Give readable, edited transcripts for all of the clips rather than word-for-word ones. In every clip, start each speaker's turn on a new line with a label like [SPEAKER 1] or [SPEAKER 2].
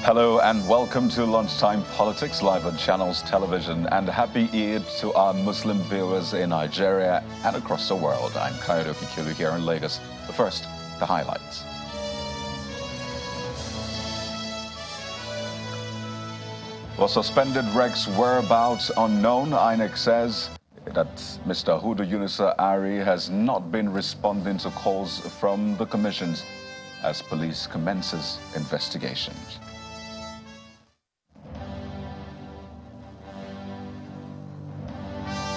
[SPEAKER 1] Hello and welcome to Lunchtime Politics live on Channels Television, and happy Eid to our Muslim viewers in Nigeria and across the world. I'm Kayode Okikulu here in Lagos. But first, the highlights. Well, suspended Rex whereabouts unknown. INEC says that Mr. Hudu Yunusa Ari has not been responding to calls from the commissions as police commences investigations.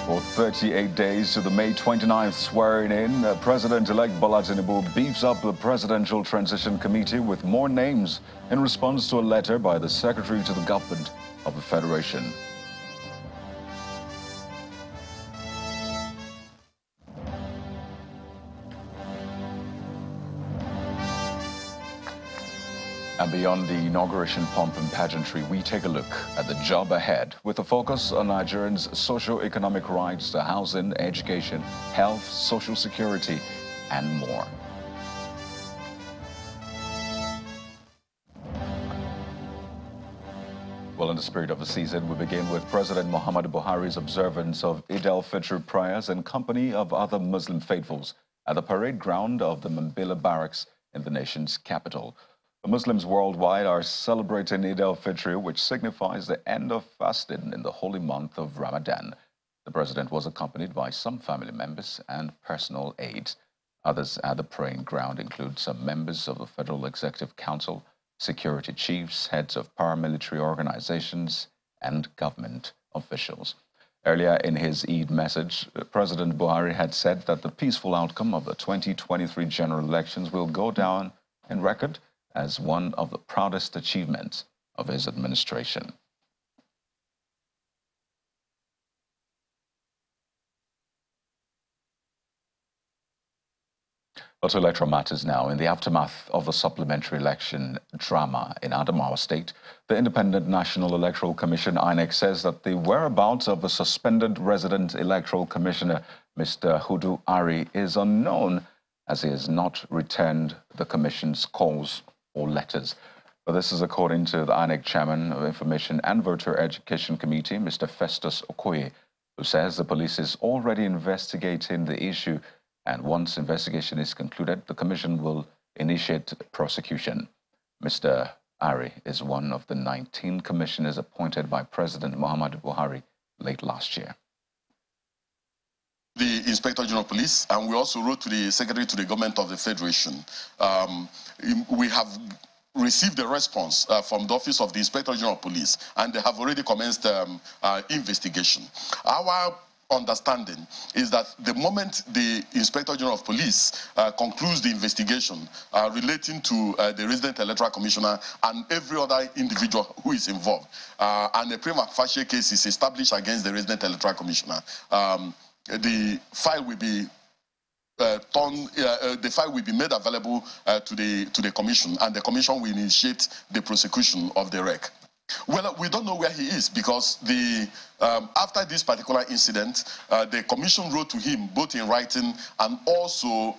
[SPEAKER 1] For 38 days to the May 29th swearing-in, President-elect Bola Tinubu beefs up the Presidential Transition Committee with more names in response to a letter by the Secretary to the Government of the Federation. And beyond the inauguration pomp and pageantry, we take a look at the job ahead with a focus on Nigerians' socio-economic rights to housing, education, health, social security, and more. Well, in the spirit of the season, we begin with President Muhammadu Buhari's observance of Eid al-Fitr prayers and company of other Muslim faithfuls at the parade ground of the Mambila Barracks in the nation's capital. The Muslims worldwide are celebrating Eid al-Fitr, which signifies the end of fasting in the holy month of Ramadan. The president was accompanied by some family members and personal aides. Others at the praying ground include some members of the Federal Executive Council, security chiefs, heads of paramilitary organizations, and government officials. Earlier in his Eid message, President Buhari had said that the peaceful outcome of the 2023 general elections will go down in record as one of the proudest achievements of his administration. But to electoral matters now. In the aftermath of the supplementary election drama in Adamawa State, the Independent National Electoral Commission, INEC, says that the whereabouts of the suspended resident electoral commissioner, Mr. Hudu Ari, is unknown, as he has not returned the commission's calls or letters. But this is according to the INEC chairman of Information and Voter Education Committee, Mr. Festus Okoye, who says the police is already investigating the issue, and once investigation is concluded, the commission will initiate prosecution. Mr. Ari is one of the 19 commissioners appointed by President Muhammadu Buhari late last year.
[SPEAKER 2] The Inspector General of Police, and we also wrote to the Secretary to the Government of the Federation. We have received a response from the Office of the Inspector General of Police, and they have already commenced investigation. Our understanding is that the moment the Inspector General of Police concludes the investigation relating to the resident electoral commissioner and every other individual who is involved, and a prima facie case is established against the resident electoral commissioner, the file will be made available to the commission, and the commission will initiate the prosecution of the rec. Well, we don't know where he is because after this particular incident, the commission wrote to him both in writing and also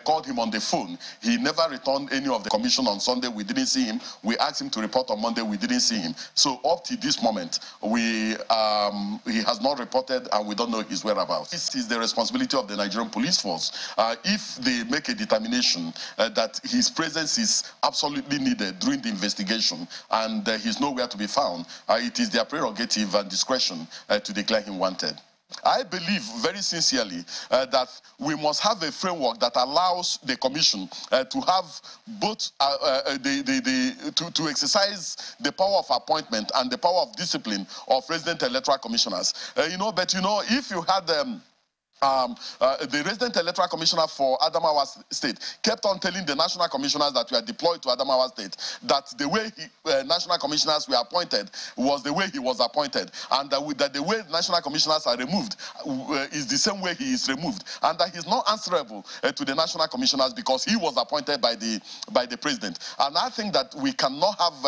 [SPEAKER 2] called him on the phone. He never returned any of the commission on Sunday. We didn't see him. We asked him to report on Monday. We didn't see him. So up to this moment, he has not reported, and we don't know his whereabouts. This is the responsibility of the Nigerian police force. If they make a determination that his presence is absolutely needed during the investigation and he's nowhere to be found, it is their prerogative and discretion to declare him wanted. I believe very sincerely that we must have a framework that allows the commission to have both to exercise the power of appointment and the power of discipline of resident electoral commissioners. But if you had the resident electoral commissioner for Adamawa State kept on telling the national commissioners that were deployed to Adamawa State that the way national commissioners were appointed was the way he was appointed, and that the way national commissioners are removed is the same way he is removed, and that he's not answerable to the national commissioners because he was appointed by the president. And I think that we cannot have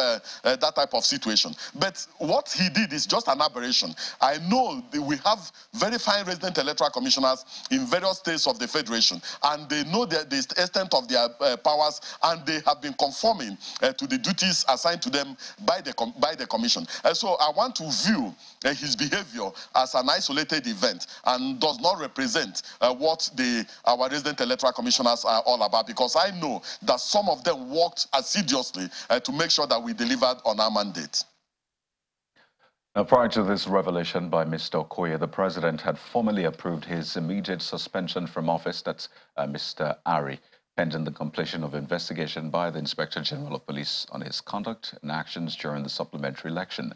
[SPEAKER 2] that type of situation. But what he did is just an aberration. I know that we have very fine resident electoral commissioners commissioners in various states of the Federation, and they know the extent of their powers, and they have been conforming to the duties assigned to them by the commission. So I want to view his behavior as an isolated event and does not represent what our resident electoral commissioners are all about, because I know that some of them worked assiduously to make sure that we delivered on our mandate.
[SPEAKER 1] Now, prior to this revelation by Mr. Okoye, the president had formally approved his immediate suspension from office, that's Mr. Ari, pending the completion of investigation by the Inspector General of Police on his conduct and actions during the supplementary election.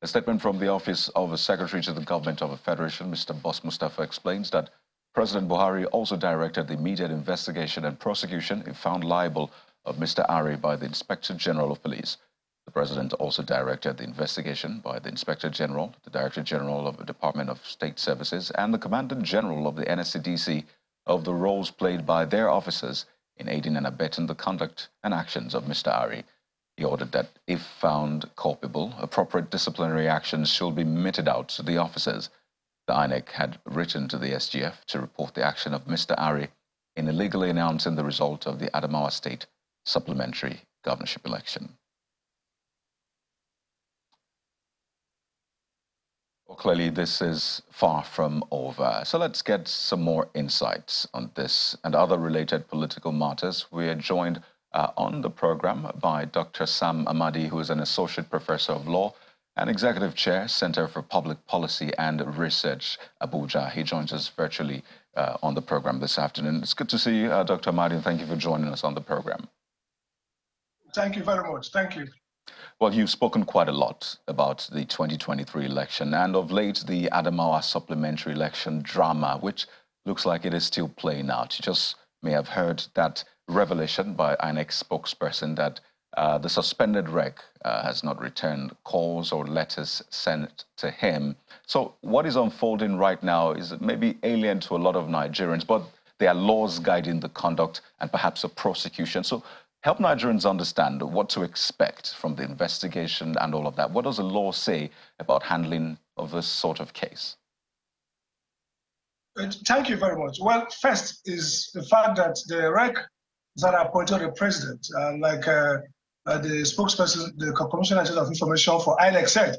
[SPEAKER 1] A statement from the Office of the Secretary to the Government of the Federation, Mr. Boss Mustafa, explains that President Buhari also directed the immediate investigation and prosecution, if found liable, of Mr. Ari by the Inspector General of Police. The President also directed the investigation by the Inspector General, the Director General of the Department of State Services, and the Commandant General of the NSCDC of the roles played by their officers in aiding and abetting the conduct and actions of Mr. Ari. He ordered that, if found culpable, appropriate disciplinary actions should be meted out to the officers. The INEC had written to the SGF to report the action of Mr. Ari in illegally announcing the result of the Adamawa State supplementary governorship election. Well, clearly, this is far from over. So let's get some more insights on this and other related political matters. We are joined on the program by Dr. Sam Amadi, who is an Associate Professor of Law and Executive Chair, Center for Public Policy and Research, Abuja. He joins us virtually on the program this afternoon. It's good to see you, Dr. Amadi, and thank you for joining us on the program.
[SPEAKER 3] Thank you very much. Thank you.
[SPEAKER 1] Well, you've spoken quite a lot about the 2023 election and of late the Adamawa supplementary election drama, which looks like it is still playing out. You just may have heard that revelation by INEC spokesperson that the suspended rec has not returned calls or letters sent to him. So what is unfolding right now is maybe alien to a lot of Nigerians, but there are laws guiding the conduct and perhaps a prosecution. So help Nigerians understand what to expect from the investigation and all of that. What does the law say about handling of this sort of case?
[SPEAKER 3] Thank you very much. Well, first is the fact that the REC that appointed the president, the spokesperson, the Commissioner of Information for INEC said,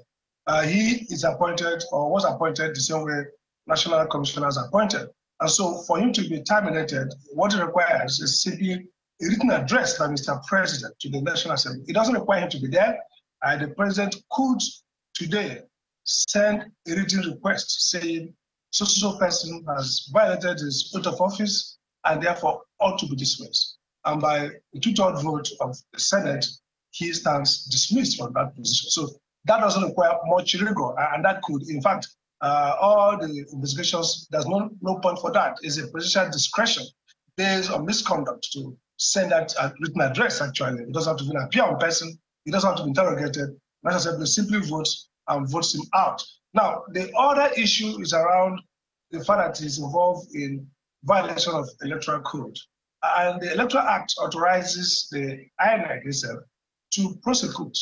[SPEAKER 3] he is appointed or was appointed the same way national commissioners appointed. And so for him to be terminated, what it requires is simply a written address by Mr. President to the National Assembly. It doesn't require him to be there. The president could today send a written request saying so person has violated his oath of office and therefore ought to be dismissed. And by the 2/3 vote of the Senate, he stands dismissed from that position. So that doesn't require much rigor, and that could, in fact, all the investigations, there's no point for that. It's a presidential discretion based on misconduct to send that written address, actually. It doesn't have to be an appear on person. It doesn't have to be interrogated. National Assembly simply votes and votes him out. Now, the other issue is around the fact that he's involved in violation of electoral code. And the Electoral Act authorizes the INEC itself to prosecute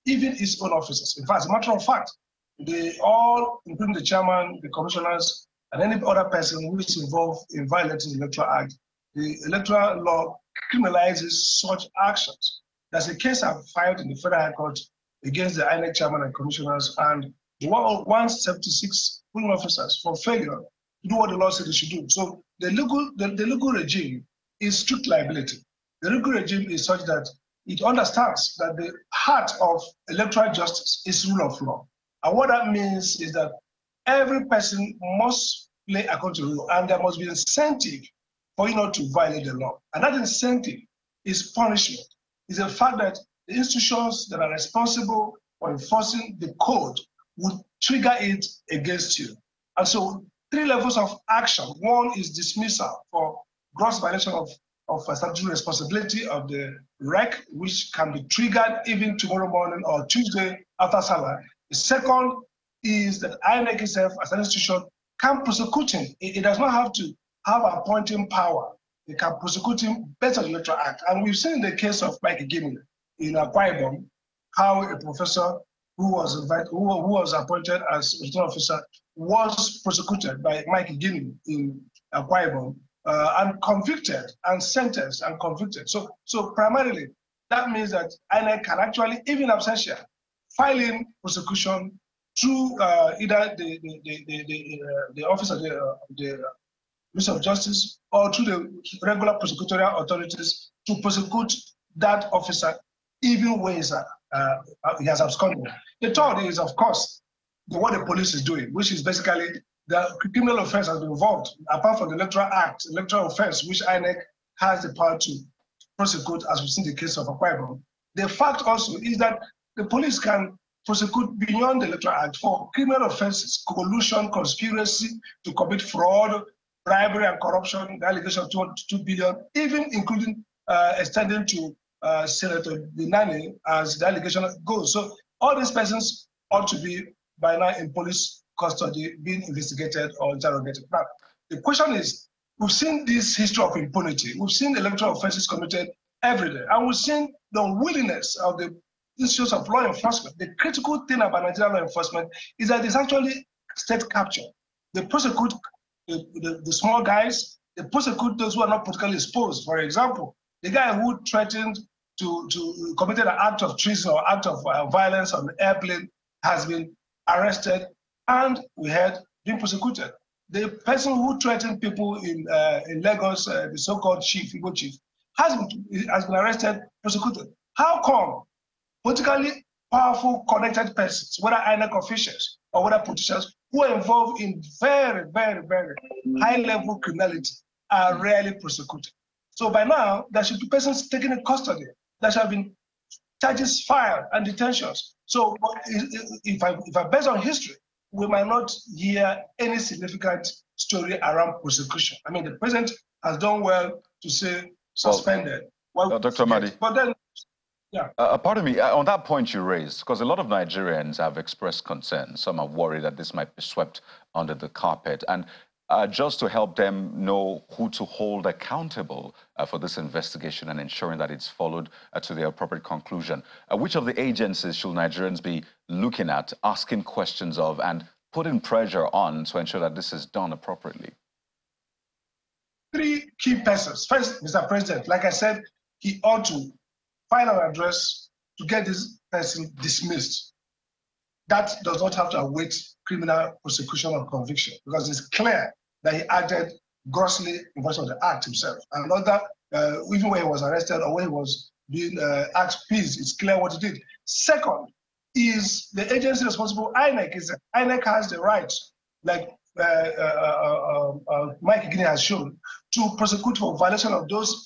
[SPEAKER 3] even its own officers. In fact, as a matter of fact, they all, including the chairman, the commissioners, and any other person who is involved in violating the Electoral Act, the electoral law criminalizes such actions. There's a case I've filed in the Federal High Court against the INEC chairman and commissioners and the 176 polling officers for failure to do what the law said they should do. So the legal regime is strict liability. The legal regime is such that it understands that the heart of electoral justice is rule of law. And what that means is that every person must play according to law, and there must be incentive for you not to violate the law. And that incentive is punishment. It's the fact that the institutions that are responsible for enforcing the code would trigger it against you. And so 3 levels of action. One is dismissal for gross violation of statutory responsibility of the REC, which can be triggered even tomorrow morning or Tuesday after Salah. The second is that INEC itself, as an institution, can prosecute him. It does not have to have appointing power. It can prosecute him based on the Electoral Act. And we've seen in the case of Mike Gini in Akwa Ibom, how a professor who was appointed as return officer, was prosecuted by Mike Guinea in Akwa Ibom, and convicted and sentenced and convicted. So primarily, that means that INEC can actually, even absentia, file in prosecution through either the office of the Minister of Justice or through the regular prosecutorial authorities to prosecute that officer, even when he has absconded. The third is, of course, what the police is doing, which is basically the criminal offense has been involved, apart from the electoral act, electoral offense, which INEC has the power to prosecute, as we've seen the case of Akwa Ibom. The fact also is that the police can prosecute beyond the electoral act for criminal offenses, collusion, conspiracy to commit fraud, bribery and corruption, the allegation of 2 billion, even including extending to Senator Binani as the allegation goes. So all these persons ought to be by now in police custody, being investigated or interrogated. Now, the question is, we've seen this history of impunity. We've seen electoral offenses committed every day, and we've seen the unwillingness of the issues of law enforcement. The critical thing about Nigerian law enforcement is that it's actually state capture. They prosecute the small guys, they prosecute those who are not politically exposed. For example, the guy who threatened to committed an act of treason or act of violence on the airplane has been arrested and we had been prosecuted. The person who threatened people in Lagos, the so-called chief, Igbo chief, has been arrested, prosecuted. How come politically powerful, connected persons, whether INEC officials or whether politicians who are involved in very, very, very high-level criminality are rarely prosecuted? So by now, there should be persons taken in custody. There should have been charges filed and detentions. So if I base on history, we might not hear any significant story around prosecution. I mean, the president has done well to say suspended.
[SPEAKER 1] Well, Dr. Madi.
[SPEAKER 3] But then, yeah.
[SPEAKER 1] Pardon me, on that point you raised, because a lot of Nigerians have expressed concern. Some are worried that this might be swept under the carpet. And just to help them know who to hold accountable for this investigation and ensuring that it's followed to the appropriate conclusion, which of the agencies should Nigerians be looking at, asking questions of, and putting pressure on to ensure that this is done appropriately?
[SPEAKER 3] 3 key persons. First, Mr. President, like I said, he ought to file an address to get this person dismissed. That does not have to await criminal prosecution or conviction, because it's clear that he acted grossly in violation of the act himself. And another, even when he was arrested or when he was being asked please, it's clear what he did. Second is the agency responsible, INEC. INEC has the right, like Mike Guinea has shown, to prosecute for violation of those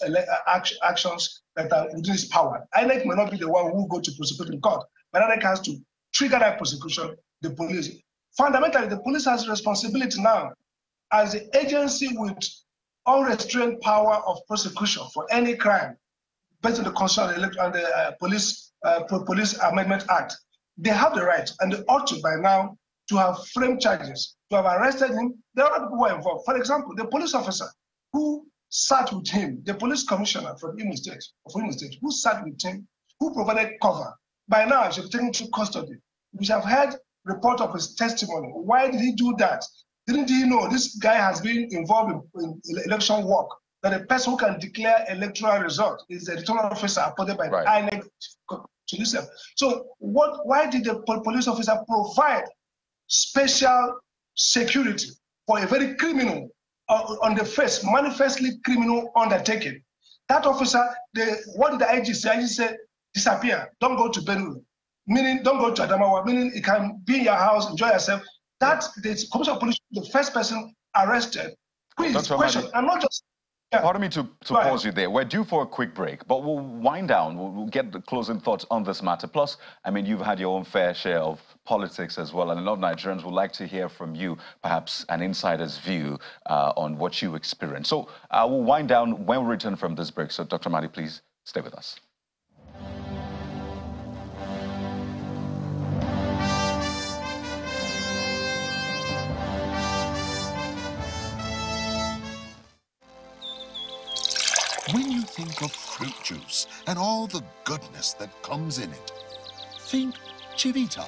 [SPEAKER 3] actions that are within his power. INEC may not be the one who will go to prosecute in court, but INEC has to trigger that prosecution, the police. Fundamentally, the police has responsibility now as the agency with unrestrained power of prosecution for any crime based on the Constitution and the Police Amendment Act. They have the right, and they ought to by now, to have framed charges, to have arrested him. There are other people who are involved. For example, the police officer who sat with him, the police commissioner from Imo State, who sat with him, who provided cover, by now should be taken into custody. We have heard report of his testimony. Why did he do that? Didn't he know this guy has been involved in election work? That a person who can declare electoral result is the returning officer appointed by the INEC to this. So why did the police officer provide special security for a very criminal, on the face, manifestly criminal undertaking? That officer, what did the IG say? IG said, disappear, don't go to Benue, meaning don't go to Adamawa, meaning you can be in your house, enjoy yourself. That the Commissioner of Police, the first person arrested. Please, question, and not just... Yeah.
[SPEAKER 1] Pardon me to pause you there. We're due for a quick break, but we'll wind down. We'll get the closing thoughts on this matter. Plus, I mean, you've had your own fair share of politics as well, and a lot of Nigerians would like to hear from you, perhaps an insider's view on what you experienced. So we'll wind down when we return from this break. So, Dr. Madi, please stay with us.
[SPEAKER 4] When you think of fruit juice and all the goodness that comes in it, think Chivita,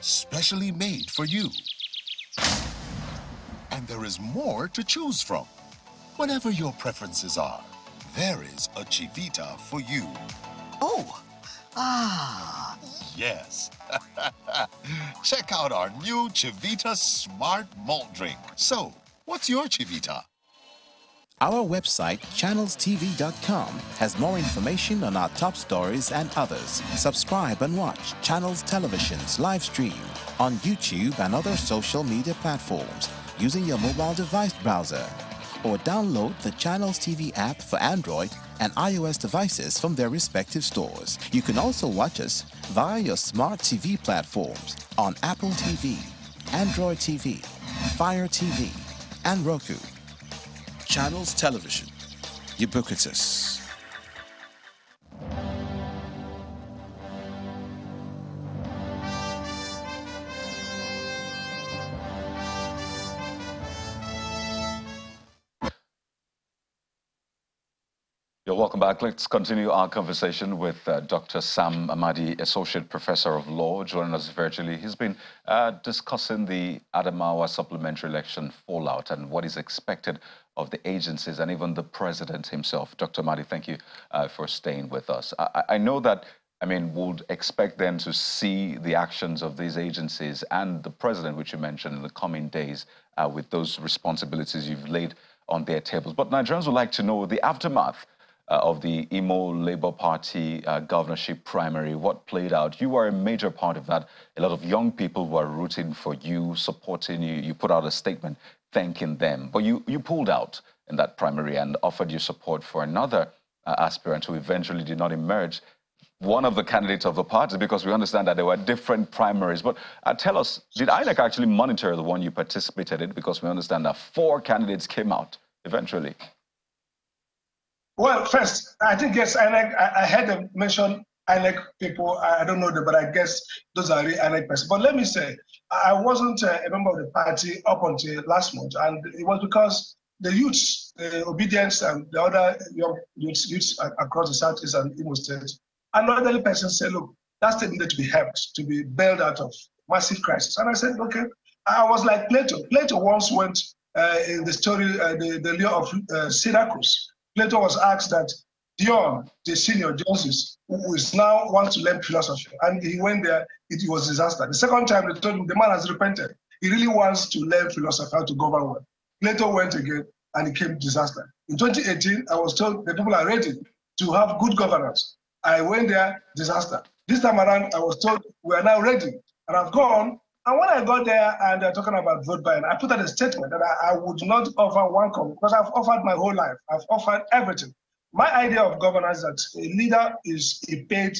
[SPEAKER 4] specially made for you. And there is more to choose from. Whatever your preferences are, there is a Chivita for you.
[SPEAKER 5] Oh, ah.
[SPEAKER 4] Yes. Check out our new Chivita Smart Malt Drink. So, what's your Chivita?
[SPEAKER 6] Our website, channelstv.com, has more information on our top stories and others. Subscribe and watch Channels Television's live stream on YouTube and other social media platforms using your mobile device browser, or download the Channels TV app for Android and iOS devices from their respective stores. You can also watch us via your smart TV platforms on Apple TV, Android TV, Fire TV, and Roku. Channels Television, ubiquitous.
[SPEAKER 1] You're welcome back. Let's continue our conversation with Dr. Sam Amadi, Associate Professor of Law, joining us virtually. He's been discussing the Adamawa supplementary election fallout and what is expected of the agencies and even the president himself. Dr. Amadi, thank you for staying with us. I know that, would expect them to see the actions of these agencies and the president, which you mentioned, in the coming days with those responsibilities you've laid on their tables. But Nigerians would like to know the aftermath of the Imo Labour Party governorship primary, what played out. You were a major part of that. A lot of young people were rooting for you, supporting you. You put out a statement thanking them. But you pulled out in that primary and offered your support for another aspirant who eventually did not emerge, one of the candidates of the party, because we understand that there were different primaries. But tell us, did INEC actually monitor the one you participated in? Because we understand that 4 candidates came out eventually.
[SPEAKER 3] Well, first, I think, yes, INEC, I heard them mention INEC people. I don't know them, but I guess those are really INEC persons. But let me say, I wasn't a member of the party up until last month, and it was because the youths, the obedience, and the other young youths across the Southeast and Imo State, and elderly persons said, look, that state needed to be helped, to be bailed out of massive crisis. And I said, okay. I was like Plato. Plato once went in the story, the lure of Syracuse. Plato was asked that Dion, the senior Dionysus, who is now wants to learn philosophy, and he went there, it was disaster. The second time they told him the man has repented. He really wants to learn philosophy, how to govern well. Plato went again, and it came disaster. In 2018, I was told the people are ready to have good governance. I went there, disaster. This time around, I was told we are now ready, and I've gone. And when I got there and they're talking about vote buying, I put out a statement that I would not offer one comment because I've offered my whole life. I've offered everything. My idea of governance is that a leader is a paid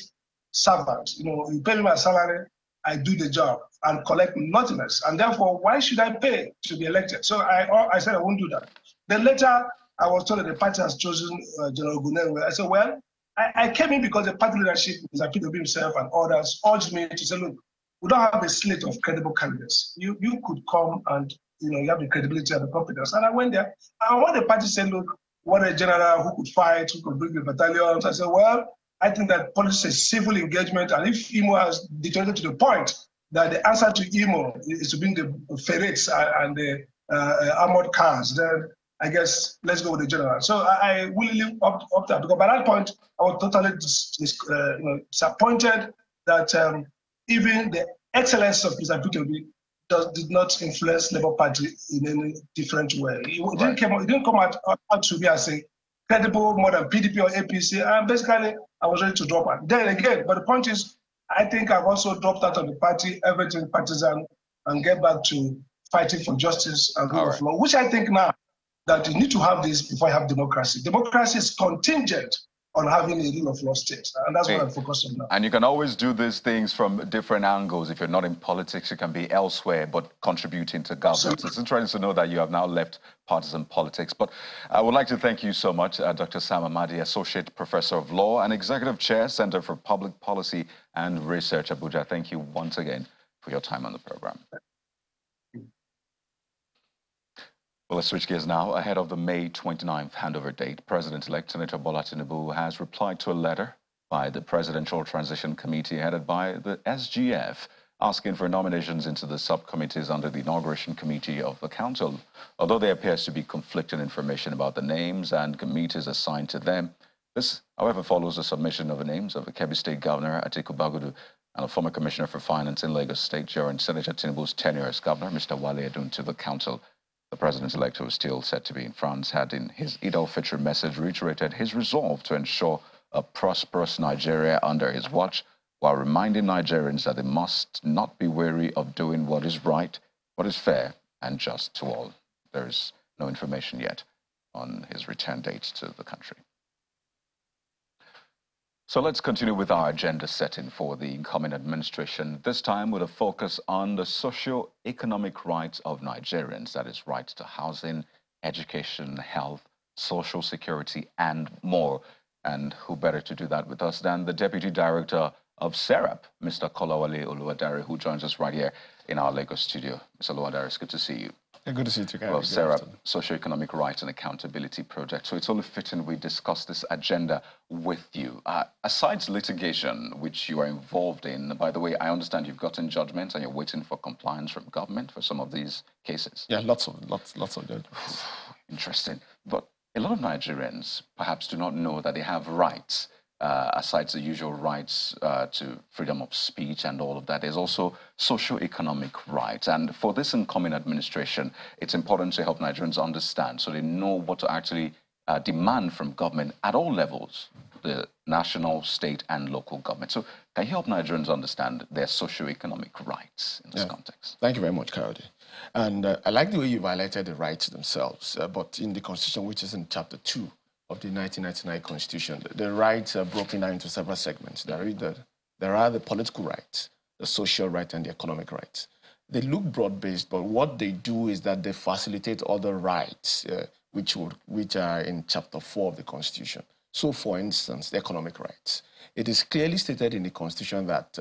[SPEAKER 3] servant. You pay me my salary, I do the job and collect nothing else. And therefore, why should I pay to be elected? So I said I won't do that. Then later, I was told that the party has chosen General Gunen. I said, well, I came in because the party leadership, Mr. Tinubu himself and others, urged me to say, look, we don't have a slate of credible candidates. You could come and you have the credibility and the competence. And I went there. And when the party said, look, what a general who could fight, who could bring the battalions, I said, well, I think that politics is civil engagement. And if Imo has deteriorated to the point that the answer to Imo is to bring the ferrets and the armored cars, then I guess let's go with the general. So I willingly opt out because by that point, I was totally disappointed that even the excellence of Mr. Peterby did not influence Labour Party in any different way. It didn't come out to me as a credible more than PDP or APC. And basically, I was ready to drop out. Then again, but the point is, I think I've also dropped out of the party, everything partisan, and get back to fighting for justice and rule of law, which I think now that you need to have this before you have democracy. Democracy is contingent on having a rule of law state. And that's what I'm focused on now.
[SPEAKER 1] And you can always do these things from different angles. If you're not in politics, you can be elsewhere, but contributing to government. It's interesting to know that you have now left partisan politics. But I would like to thank you so much, Dr. Sam Amadi, Associate Professor of Law and Executive Chair, Center for Public Policy and Research, Abuja. Thank you once again for your time on the program. Well, let's switch gears now. Ahead of the May 29th handover date, President-elect Senator Bola Tinubu has replied to a letter by the Presidential Transition Committee headed by the SGF, asking for nominations into the subcommittees under the Inauguration Committee of the Council. Although there appears to be conflicting information about the names and committees assigned to them, this, however, follows the submission of the names of the Kebbi State Governor, Atiku Bagudu, and a former Commissioner for Finance in Lagos State during Senator Tinubu's tenure as governor, Mr. Wale Edun, to the council. The president-elect, who was still said to be in France, had in his Eid al-Fitr message reiterated his resolve to ensure a prosperous Nigeria under his watch, while reminding Nigerians that they must not be weary of doing what is right, what is fair and just to all. There is no information yet on his return date to the country. So let's continue with our agenda setting for the incoming administration, this time with a focus on the socio-economic rights of Nigerians, that is, rights to housing, education, health, social security, and more. And who better to do that with us than the Deputy Director of SERAP, Mr. Kolawale Oluwadare, who joins us right here in our Lagos studio. Mr. Oluwadare, it's good to see you.
[SPEAKER 7] Good to see you too, Gary.
[SPEAKER 1] Well, SERAP, Socio-Economic Rights and Accountability Project. So it's only fitting we discuss this agenda with you. Aside litigation, which you are involved in, by the way, I understand you've gotten judgments and you're waiting for compliance from government for some of these cases.
[SPEAKER 7] Yeah, lots of judgments.
[SPEAKER 1] Interesting. But a lot of Nigerians perhaps do not know that they have rights. Aside the usual rights to freedom of speech and all of that, there's also socio-economic rights. And for this incoming administration, it's important to help Nigerians understand so they know what to actually demand from government at all levels, the national, state, and local government. So can you help Nigerians understand their socio-economic rights in this context?
[SPEAKER 7] Thank you very much, Kayode. And I like the way you've highlighted the rights themselves, but in the Constitution, which is in Chapter 2, of the 1999 Constitution, the rights are broken down into several segments. There are the political rights, the social rights, and the economic rights. They look broad-based, but what they do is that they facilitate other rights, which are in Chapter 4 of the Constitution. So, for instance, the economic rights. It is clearly stated in the Constitution that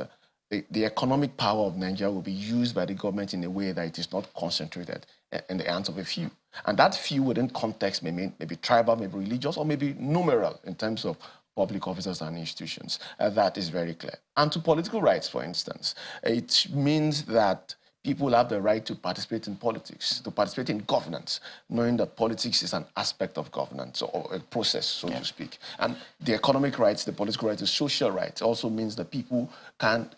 [SPEAKER 7] the economic power of Nigeria will be used by the government in a way that it is not concentrated in the hands of a few. And that few within context may be tribal, maybe religious, or maybe numeral in terms of public officers and institutions. That is very clear. And to political rights, for instance, it means that people have the right to participate in politics, to participate in governance, knowing that politics is an aspect of governance or a process, so to speak. And the economic rights, the political rights, the social rights also means that people can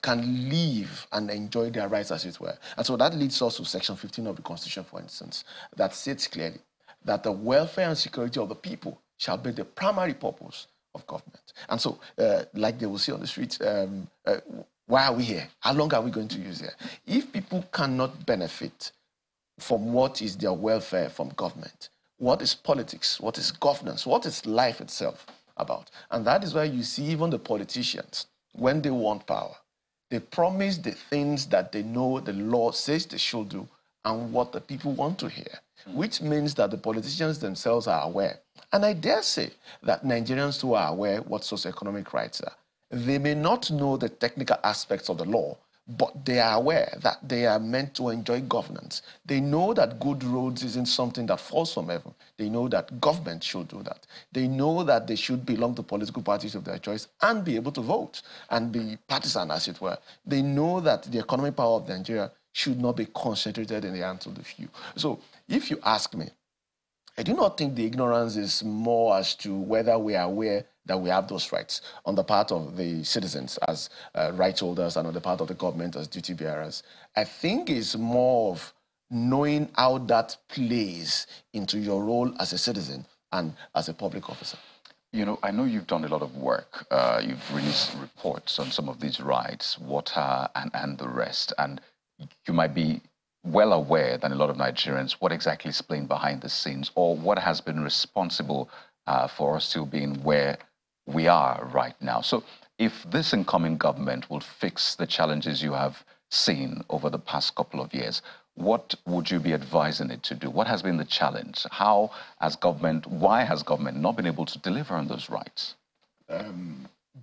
[SPEAKER 7] live and enjoy their rights, as it were. And so that leads us to Section 15 of the Constitution, for instance, that states clearly that the welfare and security of the people shall be the primary purpose of government. And so, like they will see on the streets, why are we here? How long are we going to use here? If people cannot benefit from what is their welfare from government, what is politics? What is governance? What is life itself about? And that is why you see even the politicians, when they want power, they promise the things that they know the law says they should do and what the people want to hear, which means that the politicians themselves are aware. And I dare say that Nigerians too are aware what socioeconomic rights are. They may not know the technical aspects of the law, but they are aware that they are meant to enjoy governance. They know that good roads isn't something that falls from heaven. They know that government should do that. They know that they should belong to political parties of their choice and be able to vote and be partisan, as it were. They know that the economic power of Nigeria should not be concentrated in the hands of the few. So if you ask me, I do not think the ignorance is more as to whether we are aware that we have those rights on the part of the citizens as rights holders and on the part of the government as duty bearers. I think it's more of knowing how that plays into your role as a citizen and as a public officer.
[SPEAKER 1] You know, I know you've done a lot of work. You've released reports on some of these rights, water and the rest. And you might be well aware than a lot of Nigerians what exactly is playing behind the scenes or what has been responsible for us still being where we are right now. So if this incoming government will fix the challenges you have seen over the past couple of years, what would you be advising it to do? What has been the challenge? How has government, why has government not been able to deliver on those rights?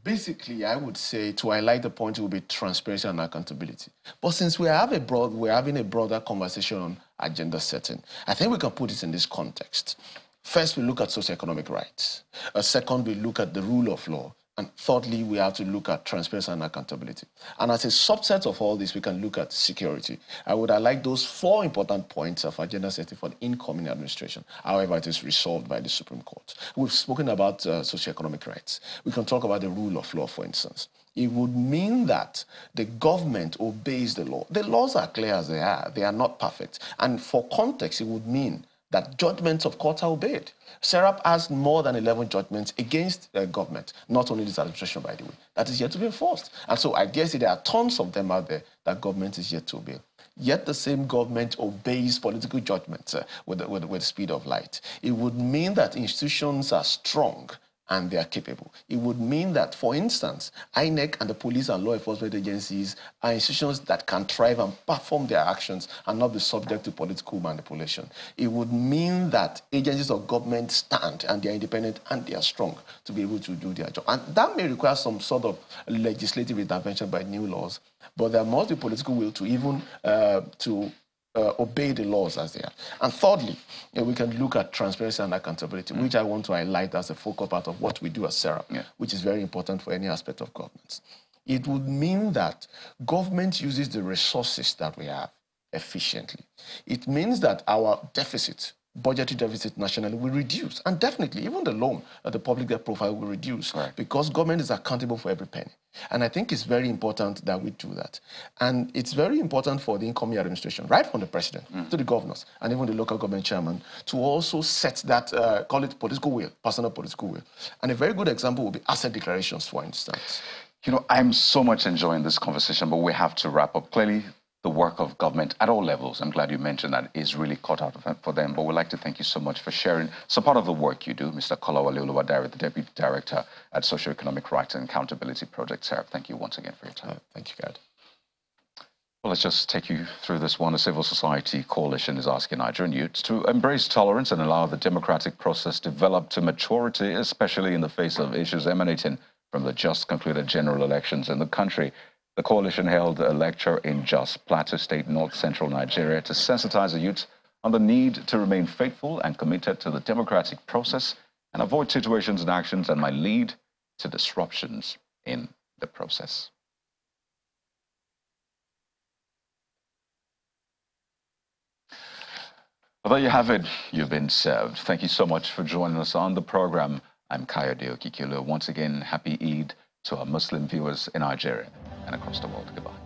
[SPEAKER 7] Basically, I would say to highlight the point will be transparency and accountability. But since we're having a broader conversation on agenda setting, I think we can put it in this context. First, we look at socioeconomic rights. Second, we look at the rule of law. And thirdly, we have to look at transparency and accountability. And as a subset of all this, we can look at security. I would highlight those 4 important points of agenda setting for the incoming administration. However, it is resolved by the Supreme Court. We've spoken about socioeconomic rights. We can talk about the rule of law, for instance. It would mean that the government obeys the law. The laws are clear as they are. They are not perfect. And for context, it would mean that judgments of courts are obeyed. SERAP has more than 11 judgments against government, not only this administration, by the way, that is yet to be enforced. And so I guess there are tons of them out there that government is yet to obey. Yet the same government obeys political judgments with the speed of light. It would mean that institutions are strong and they are capable. It would mean that, for instance, INEC and the police and law enforcement agencies are institutions that can thrive and perform their actions and not be subject to political manipulation. It would mean that agencies of government stand and they are independent and they are strong to be able to do their job. And that may require some sort of legislative intervention by new laws, but there must be political will to even obey the laws as they are. And thirdly, we can look at transparency and accountability, which I want to highlight as a focal part of what we do as SERAP, which is very important for any aspect of governance. It would mean that government uses the resources that we have efficiently. It means that our deficit, budgetary deficit nationally will reduce. And definitely, even the loan, the public debt profile will reduce because government is accountable for every penny. And I think it's very important that we do that. And it's very important for the incoming administration, right from the president to the governors and even the local government chairman, to also set that, call it political will, personal political will. And a very good example would be asset declarations, for instance.
[SPEAKER 1] You know, I'm so much enjoying this conversation, but we have to wrap up. Clearly, the work of government at all levels, I'm glad you mentioned that, is really cut out for them. But we'd like to thank you so much for sharing some part of the work you do. Mr. Kolawole Oluwadare, the Deputy Director at Socioeconomic Rights and Accountability Project, SERAP. Thank you once again for your time.
[SPEAKER 7] Thank you, God.
[SPEAKER 1] Well, let's just take you through this one. A civil society coalition is asking Nigerian youths to embrace tolerance and allow the democratic process to develop to maturity, especially in the face of issues emanating from the just concluded general elections in the country. The coalition held a lecture in Jos, Plateau State, north-central Nigeria, to sensitize the youth on the need to remain faithful and committed to the democratic process and avoid situations and actions that might lead to disruptions in the process. Well, there you have it. You've been served. Thank you so much for joining us on the program. I'm Kayode Okikilo. Once again, happy Eid to our Muslim viewers in Nigeria and across the world. Goodbye.